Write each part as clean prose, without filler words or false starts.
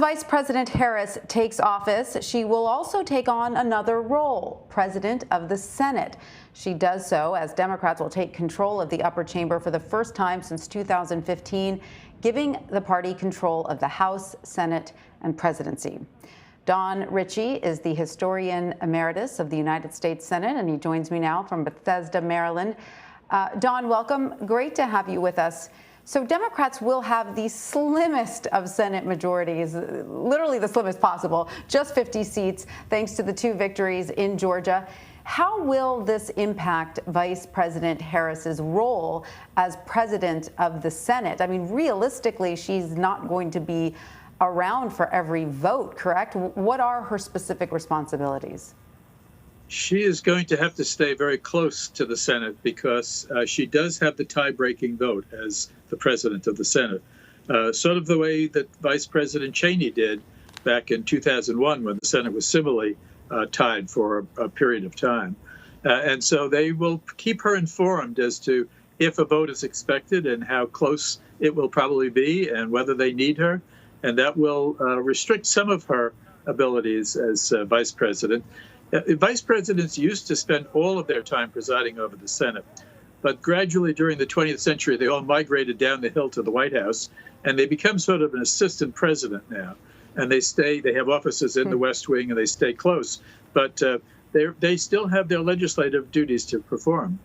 Vice President Harris takes office, she will also take on another role, President of the Senate. She does so as Democrats will take control of the upper chamber for the first time since 2015, giving the party control of the House, Senate, and presidency. Don Ritchie is the historian emeritus of the United States Senate, and he joins me now from Bethesda, Maryland. Don, welcome. Great to have you with us. So Democrats will have the slimmest of Senate majorities, literally the slimmest possible, just 50 seats, thanks to the 2 victories in Georgia. How will this impact Vice President Harris's role as president of the Senate? I mean, realistically, she's not going to be around for every vote, correct? What are her specific responsibilities? She is going to have to stay very close to the Senate because she does have the tie-breaking vote as the president of the Senate, sort of the way that Vice President Cheney did back in 2001 when the Senate was similarly tied for a period of time. And so they will keep her informed as to if a vote is expected and how close it will probably be and whether they need her. And that will restrict some of her abilities as vice president. Vice presidents used to spend all of their time presiding over the Senate, but gradually during the 20th century, they all migrated down the hill to the White House, and they become sort of an assistant president now. And they have offices in the West Wing, and they stay close, but they still have their legislative duties to perform.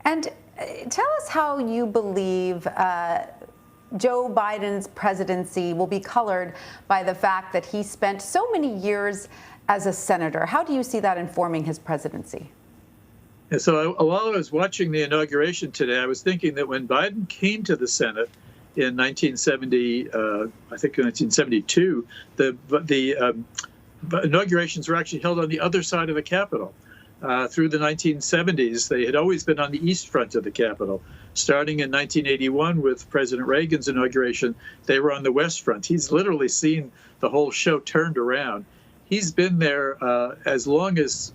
And tell us how you believe Joe Biden's presidency will be colored by the fact that he spent so many years as a senator. How do you see that informing his presidency? And so while I was watching the inauguration today, I was thinking that when Biden came to the Senate in 1970, I think 1972, the inaugurations were actually held on the other side of the Capitol. Through the 1970s, they had always been on the east front of the Capitol. Starting in 1981 with President Reagan's inauguration, they were on the west front. He's literally seen the whole show turned around. He's been there as long as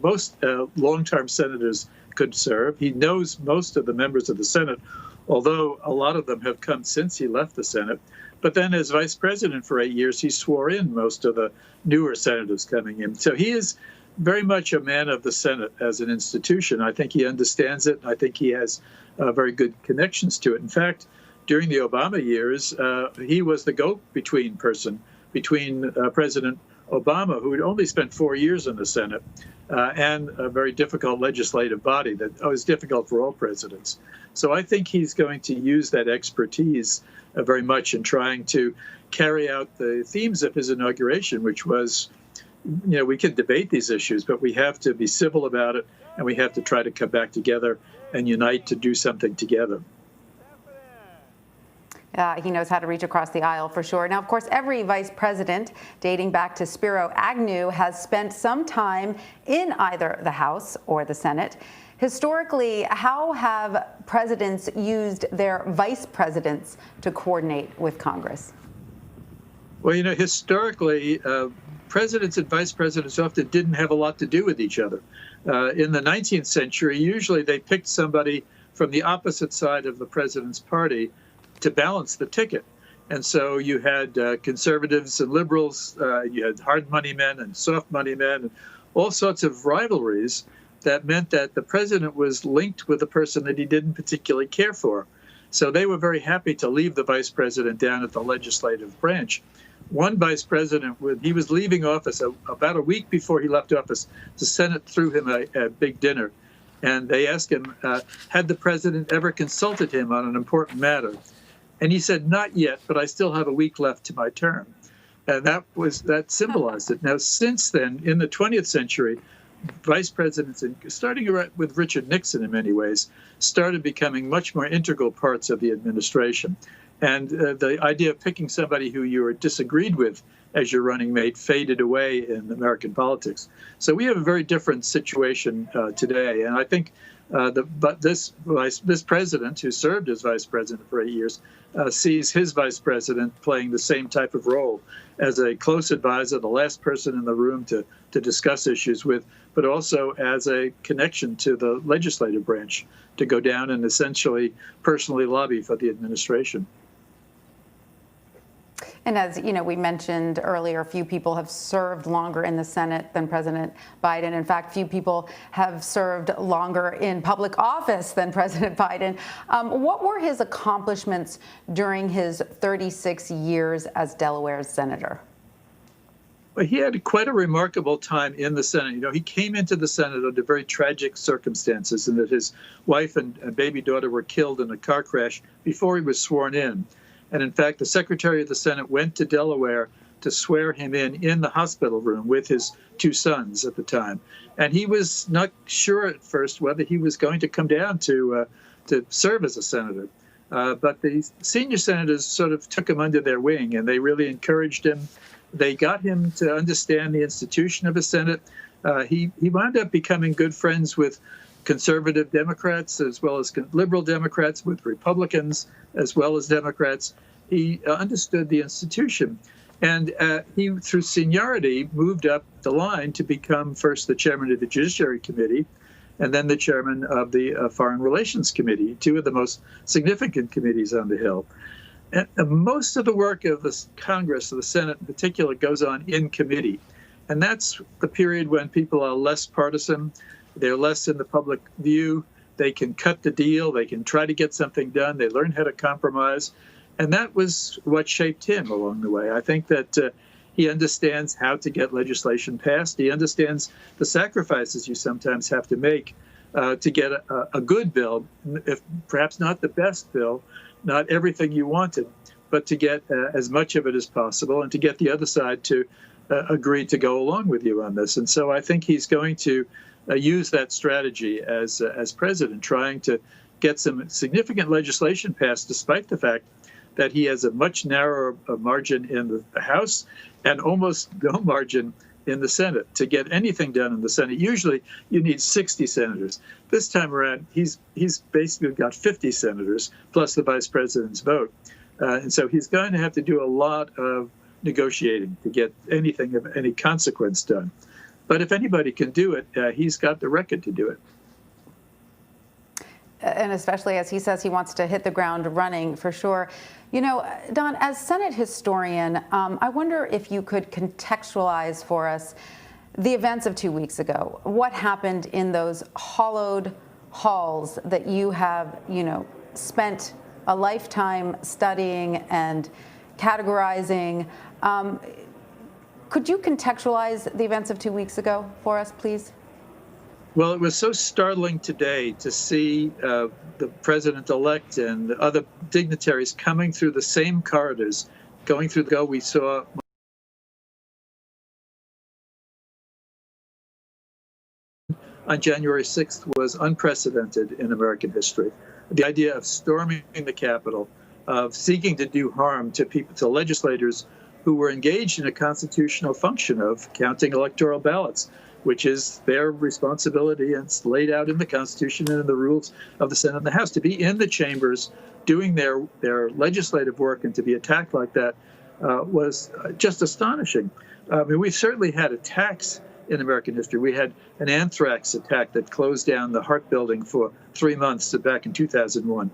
most long-term senators could serve. He knows most of the members of the Senate, although a lot of them have come since he left the Senate. But then as vice president for 8 years, he swore in most of the newer senators coming in. So he is very much a man of the Senate as an institution. I think he understands it. I think he has very good connections to it. In fact, during the Obama years, he was the go-between person between President Obama, who had only spent 4 years in the Senate, and a very difficult legislative body that was difficult for all presidents. So I think he's going to use that expertise very much in trying to carry out the themes of his inauguration, which was, you know, we can debate these issues, but we have to be civil about it, and we have to try to come back together and unite to do something together. He knows how to reach across the aisle for sure. Now, of course, every vice president dating back to Spiro Agnew has spent some time in either the House or the Senate. Historically, how have presidents used their vice presidents to coordinate with Congress? Well, you know, historically, presidents and vice presidents often didn't have a lot to do with each other. In the 19th century, usually they picked somebody from the opposite side of the president's party to balance the ticket. And so you had conservatives and liberals, you had hard money men and soft money men, and all sorts of rivalries that meant that the president was linked with a person that he didn't particularly care for. So they were very happy to leave the vice president down at the legislative branch. One vice president, when he was leaving office, about a week before he left office, the Senate threw him a big dinner. And they asked him, had the president ever consulted him on an important matter? And he said, not yet, but I still have a week left to my term. And that symbolized it. Now, since then, in the 20th century, vice presidents, starting with Richard Nixon in many ways, started becoming much more integral parts of the administration. And the idea of picking somebody who you were disagreed with as your running mate faded away in American politics. So we have a very different situation today. And I think this president, who served as vice president for 8 years, sees his vice president playing the same type of role as a close advisor, the last person in the room to discuss issues with, but also as a connection to the legislative branch to go down and essentially personally lobby for the administration. And as you know, we mentioned earlier, few people have served longer in the Senate than President Biden. In fact, few people have served longer in public office than President Biden. What were his accomplishments during his 36 years as Delaware's senator? Well, he had quite a remarkable time in the Senate. You know, he came into the Senate under very tragic circumstances, in that his wife and baby daughter were killed in a car crash before he was sworn in. And in fact, the Secretary of the Senate went to Delaware to swear him in the hospital room with his two sons at the time. And he was not sure at first whether he was going to come down to serve as a senator. But the senior senators sort of took him under their wing, and they really encouraged him. They got him to understand the institution of a Senate. He wound up becoming good friends with conservative Democrats as well as liberal Democrats, with Republicans as well as Democrats. He understood the institution. And he, through seniority, moved up the line to become first the chairman of the Judiciary Committee and then the chairman of the Foreign Relations Committee, two of the most significant committees on the Hill. And most of the work of the Congress, of the Senate in particular, goes on in committee. And that's the period when people are less partisan. They're less in the public view. They can cut the deal. They can try to get something done. They learn how to compromise. And that was what shaped him along the way. I think that he understands how to get legislation passed. He understands the sacrifices you sometimes have to make to get a good bill, if perhaps not the best bill, not everything you wanted, but to get as much of it as possible and to get the other side to agree to go along with you on this. And so I think he's going to use that strategy as president, trying to get some significant legislation passed, despite the fact that he has a much narrower margin in the House and almost no margin in the Senate to get anything done in the Senate. Usually you need 60 senators. This time around, he's basically got 50 senators plus the vice president's vote. And so he's going to have to do a lot of negotiating to get anything of any consequence done. But if anybody can do it, he's got the record to do it. And especially as he says he wants to hit the ground running, for sure. You know, Don, as Senate historian, I wonder if you could contextualize for us the events of 2 weeks ago. What happened in those hollowed halls that you have, spent a lifetime studying and categorizing? Could you contextualize the events of 2 weeks ago for us, please? Well, it was so startling today to see the president-elect and the other dignitaries coming through the same corridors, going through the we saw on January 6th was unprecedented in American history. The idea of storming the Capitol, of seeking to do harm to people, to legislators who were engaged in a constitutional function of counting electoral ballots, which is their responsibility, and it's laid out in the Constitution and in the rules of the Senate and the House. To be in the chambers doing their legislative work and to be attacked like that was just astonishing. I mean, we've certainly had attacks in American history. We had an anthrax attack that closed down the Hart Building for 3 months back in 2001.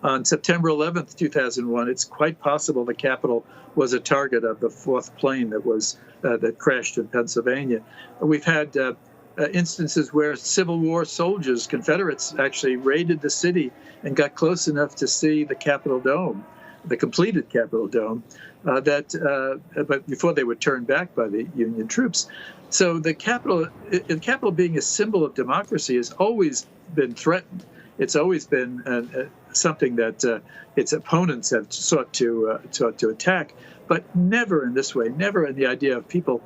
On September 11th, 2001, it's quite possible the Capitol was a target of the fourth plane that crashed in Pennsylvania. We've had instances where Civil War soldiers, Confederates, actually raided the city and got close enough to see the Capitol Dome, the completed Capitol Dome, but before they were turned back by the Union troops. So the Capitol being a symbol of democracy has always been threatened. It's always been something that its opponents have sought to attack, but never in this way, never in the idea of people,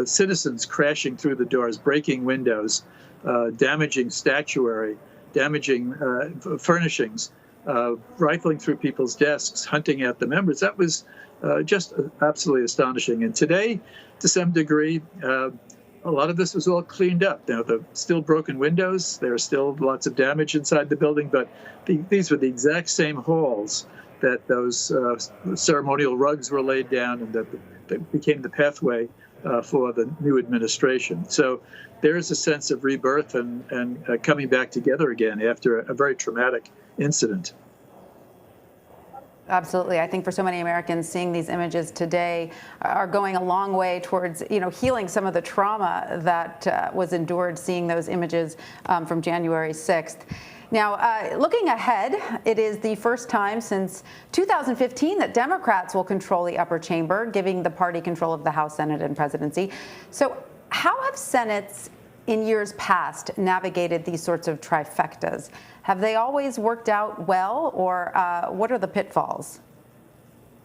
citizens crashing through the doors, breaking windows, damaging statuary, damaging furnishings, rifling through people's desks, hunting out the members. That was just absolutely astonishing. And today, to some degree, a lot of this was all cleaned up. Now, the still broken windows, there are still lots of damage inside the building, but these were the exact same halls that those ceremonial rugs were laid down and that became the pathway for the new administration. So there is a sense of rebirth and coming back together again after a very traumatic incident. Absolutely. I think for so many Americans, seeing these images today are going a long way towards, healing some of the trauma that was endured seeing those images from January 6th. Now, looking ahead, it is the first time since 2015 that Democrats will control the upper chamber, giving the party control of the House, Senate, and presidency. So how have Senates in years past navigated these sorts of trifectas? Have they always worked out well, or what are the pitfalls?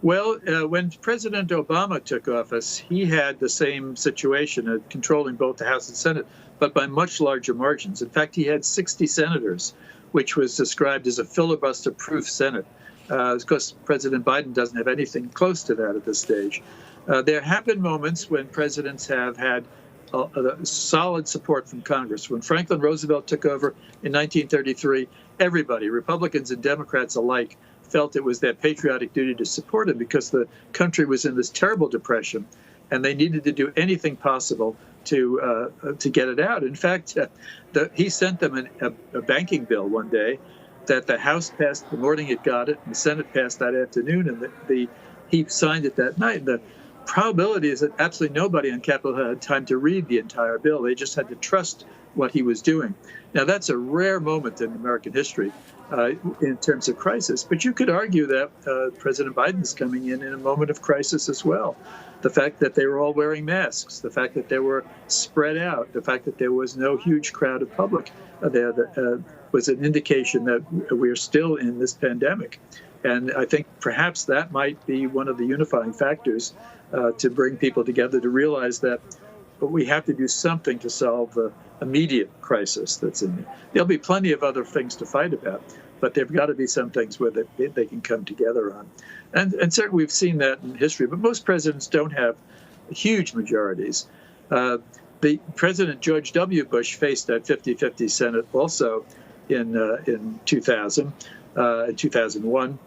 Well, when President Obama took office, he had the same situation of controlling both the House and Senate, but by much larger margins. In fact, he had 60 senators, which was described as a filibuster-proof Senate. Of course, President Biden doesn't have anything close to that at this stage. There have been moments when presidents have had solid support from Congress. When Franklin Roosevelt took over in 1933, everybody, Republicans and Democrats alike, felt it was their patriotic duty to support him because the country was in this terrible depression, and they needed to do anything possible to get it out. In fact, he sent them a banking bill one day that the House passed the morning it got it, and the Senate passed that afternoon, and he signed it that night. And the probability is that absolutely nobody on Capitol Hill had time to read the entire bill. They just had to trust what he was doing. Now, that's a rare moment in American history in terms of crisis. But you could argue that President Biden's coming in a moment of crisis as well. The fact that they were all wearing masks, the fact that they were spread out, the fact that there was no huge crowd of public there was an indication that we're still in this pandemic. And I think perhaps that might be one of the unifying factors to bring people together to realize that we have to do something to solve the immediate crisis that's in there. There'll be plenty of other things to fight about, but there've got to be some things where they can come together on. And certainly we've seen that in history, but most presidents don't have huge majorities. The President George W. Bush faced that 50-50 Senate also in 2000, 2001.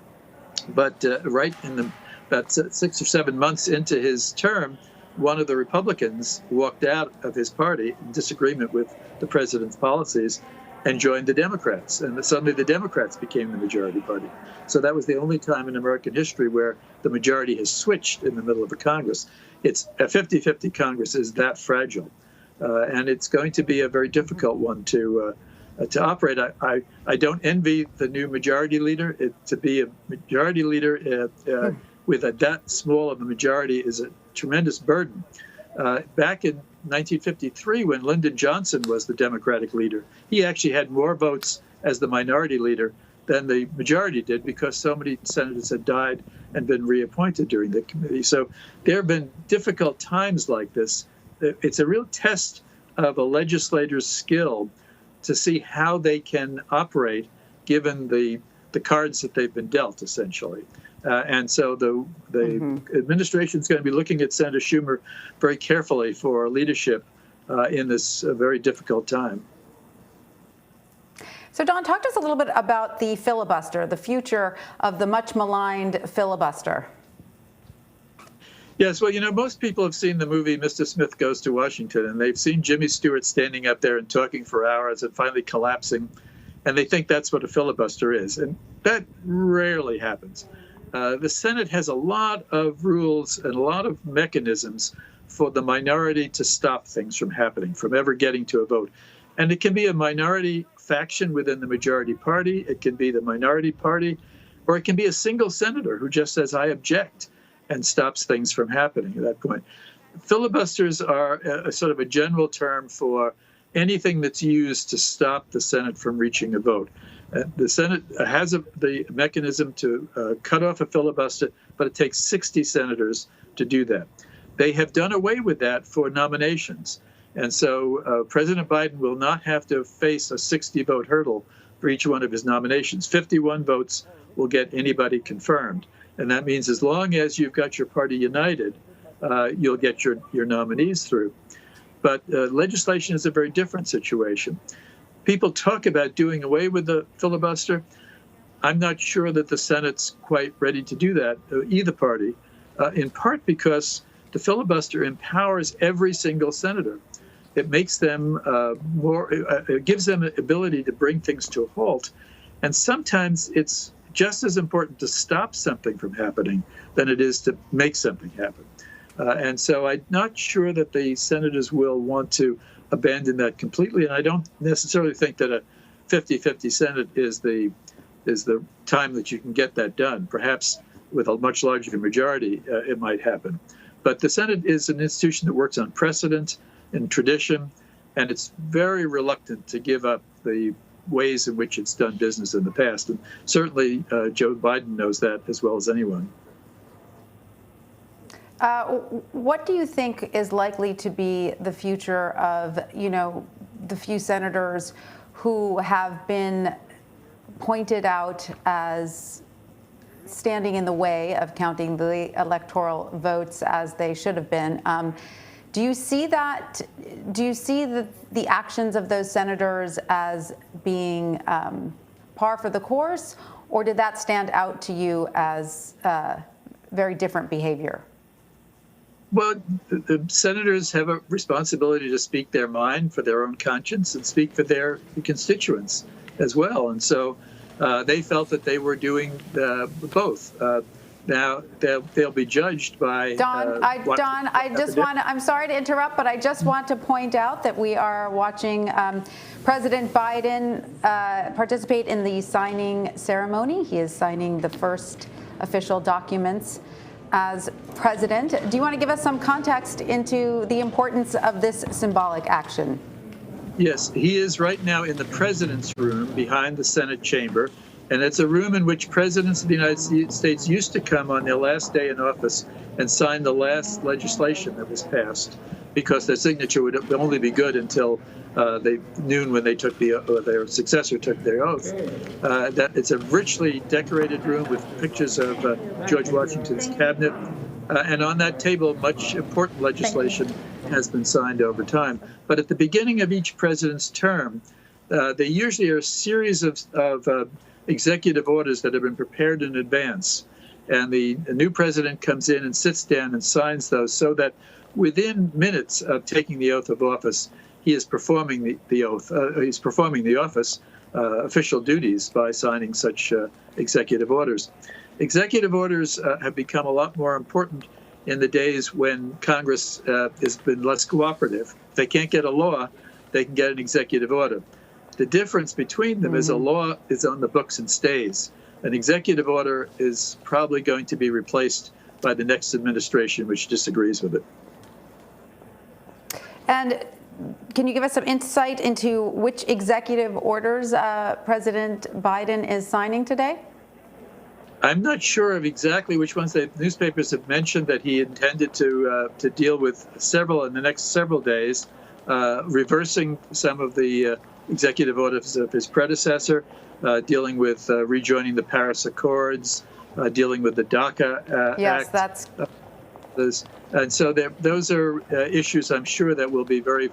But right in about 6 or 7 months into his term, one of the Republicans walked out of his party in disagreement with the president's policies and joined the Democrats. And suddenly the Democrats became the majority party. So that was the only time in American history where the majority has switched in the middle of a Congress. It's a 50-50 Congress is that fragile. And it's going to be a very difficult one to operate. I don't envy the new majority leader. To be a majority leader with that small of a majority is a tremendous burden. Back in 1953, when Lyndon Johnson was the Democratic leader, he actually had more votes as the minority leader than the majority did because so many senators had died and been reappointed during the committee. So there have been difficult times like this. It's a real test of a legislator's skill to see how they can operate given the cards that they've been dealt, essentially. And so the administration is going to be looking at Senator Schumer very carefully for leadership in this very difficult time. So, Don, talk to us a little bit about the filibuster, the future of the much maligned filibuster. Yes, well, most people have seen the movie Mr. Smith Goes to Washington, and they've seen Jimmy Stewart standing up there and talking for hours and finally collapsing, and they think that's what a filibuster is. And that rarely happens. The Senate has a lot of rules and a lot of mechanisms for the minority to stop things from happening, from ever getting to a vote. And it can be a minority faction within the majority party. It can be the minority party, or it can be a single senator who just says, I object, and stops things from happening at that point. Filibusters are a sort of a general term for anything that's used to stop the Senate from reaching a vote. The Senate has the mechanism to cut off a filibuster, but it takes 60 senators to do that. They have done away with that for nominations. And so President Biden will not have to face a 60-vote hurdle for each one of his nominations. 51 votes will get anybody confirmed. And that means as long as you've got your party united, you'll get your nominees through. But legislation is a very different situation. People talk about doing away with the filibuster. I'm not sure that the Senate's quite ready to do that, either party, in part because the filibuster empowers every single senator. It makes them it gives them the ability to bring things to a halt. And sometimes it's just as important to stop something from happening than it is to make something happen. And so I'm not sure that the senators will want to abandon that completely. And I don't necessarily think that a 50-50 Senate is the time that you can get that done. Perhaps with a much larger majority, it might happen. But the Senate is an institution that works on precedent and tradition, and it's very reluctant to give up the ways in which it's done business in the past. And certainly Joe Biden knows that as well as anyone. What do you think is likely to be the future of, the few senators who have been pointed out as standing in the way of counting the electoral votes as they should have been? Do you see that? Do you see the actions of those senators as being par for the course, or did that stand out to you as very different behavior? Well, the senators have a responsibility to speak their mind for their own conscience and speak for their constituents as well. And so they felt that they were doing both. Now they'll be judged by Don. I'm sorry to interrupt, but I just want to point out that we are watching President Biden participate in the signing ceremony. He is signing the first official documents as president. Do you want to give us some context into the importance of this symbolic action? Yes, he is right now in the president's room behind the Senate chamber. And it's a room in which presidents of the United States used to come on their last day in office and sign the last legislation that was passed, because their signature would only be good until noon when they took their successor took their oath. That it's a richly decorated room with pictures of George Washington's cabinet, and on that table, much important legislation has been signed over time. But at the beginning of each president's term, there usually are a series of executive orders that have been prepared in advance. And the new president comes in and sits down and signs those, so that within minutes of taking the oath of office, he is performing the oath. He's performing the office official duties by signing such executive orders. Executive orders have become a lot more important in the days when Congress has been less cooperative. If they can't get a law, they can get an executive order. The difference between them is a law is on the books and stays. An executive order is probably going to be replaced by the next administration, which disagrees with it. And can you give us some insight into which executive orders President Biden is signing today? I'm not sure of exactly which ones. The newspapers have mentioned that he intended to deal with several in the next several days, reversing some of the executive orders of his predecessor, dealing with rejoining the Paris Accords, dealing with the DACA Yes, Act. And so those are issues I'm sure that will be very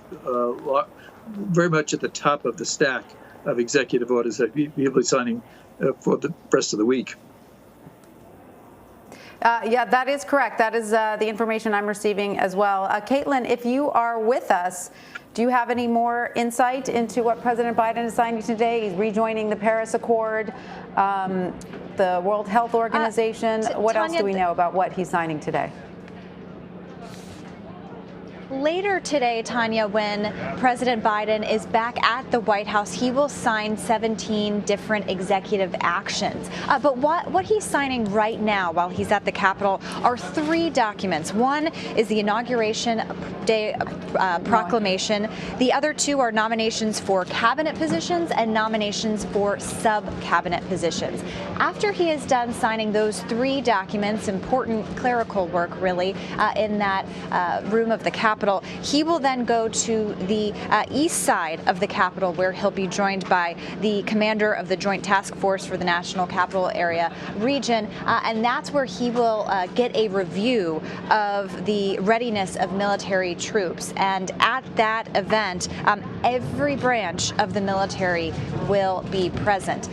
much at the top of the stack of executive orders that he'll be signing for the rest of the week. Yeah, that is correct. That is the information I'm receiving as well. Caitlin, if you are with us, do you have any more insight into what President Biden is signing today? He's rejoining the Paris Accord, the World Health Organization. What else do we know about what he's signing today? Later today, Tanya, when President Biden is back at the White House, he will sign 17 different executive actions. But what he's signing right now while he's at the Capitol are 3 documents. One is the Inauguration Day proclamation. The other 2 are nominations for cabinet positions and nominations for sub-cabinet positions. After he is done signing those 3 documents, important clerical work really, in that room of the Capitol, he will then go to the east side of the Capitol, where he'll be joined by the commander of the Joint Task Force for the National Capital Area region, and that's where he will get a review of the readiness of military troops. And at that event, every branch of the military will be present.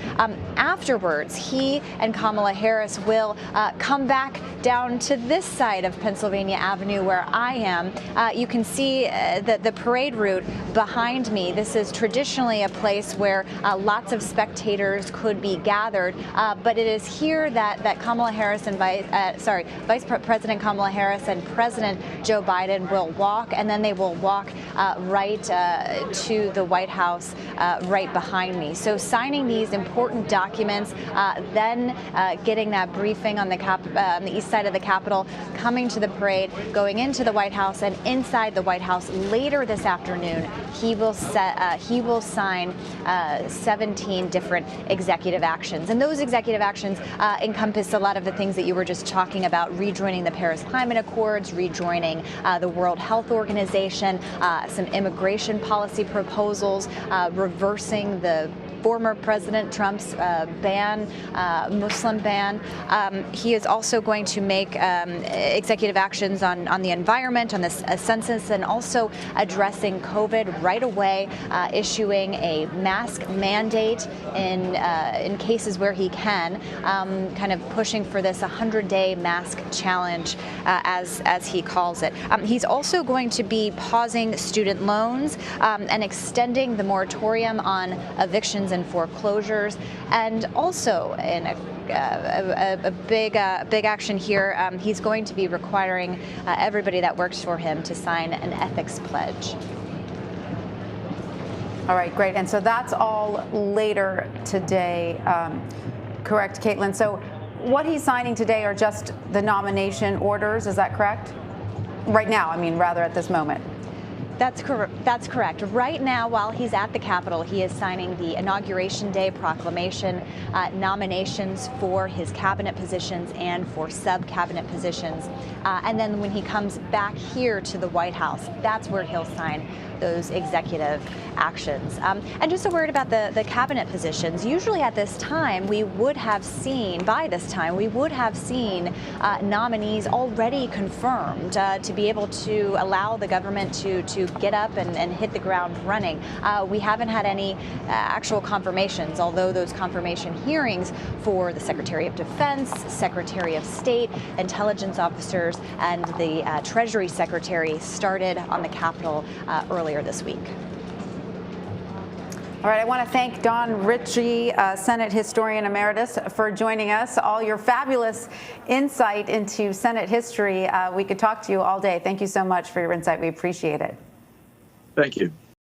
Afterwards, he and Kamala Harris will come back down to this side of Pennsylvania Avenue where I am. You can see the parade route behind me. This is traditionally a place where lots of spectators could be gathered, but it is here that Kamala Harris and Vice President Kamala Harris and President Joe Biden will walk, and then they will walk right to the White House right behind me. So signing these important documents, then getting that briefing on the east side of the Capitol, coming to the parade, going into the White House, and inside the White House later this afternoon, he will sign 17 different executive actions. And those executive actions encompass a lot of the things that you were just talking about: rejoining the Paris Climate Accords, rejoining the World Health Organization, some immigration policy proposals, reversing the former President Trump's Muslim ban. He is also going to make executive actions on the environment, on the census, and also addressing COVID right away, issuing a mask mandate in cases where he can, kind of pushing for this 100-day mask challenge, as he calls it. He's also going to be pausing student loans and extending the moratorium on evictions and foreclosures, and also in a big action here, he's going to be requiring everybody that works for him to sign an ethics pledge. All right, great. And so that's all later today, correct, Caitlin? So what he's signing today are just the nomination orders, is that correct? Right now, I mean, rather at this moment. That's correct. Right now, while he's at the Capitol, he is signing the Inauguration Day proclamation, nominations for his cabinet positions and for sub-cabinet positions. And then when he comes back here to the White House, that's where he'll sign those executive actions. And just a word about the cabinet positions. Usually at this time, by this time, we would have seen nominees already confirmed to be able to allow the government to get up and hit the ground running. We haven't had any actual confirmations, although those confirmation hearings for the Secretary of Defense, Secretary of State, intelligence officers, and the Treasury Secretary started on the Capitol earlier this week. All right, I want to thank Don Ritchie, Senate Historian Emeritus, for joining us. All your fabulous insight into Senate history. We could talk to you all day. Thank you so much for your insight. We appreciate it. Thank you.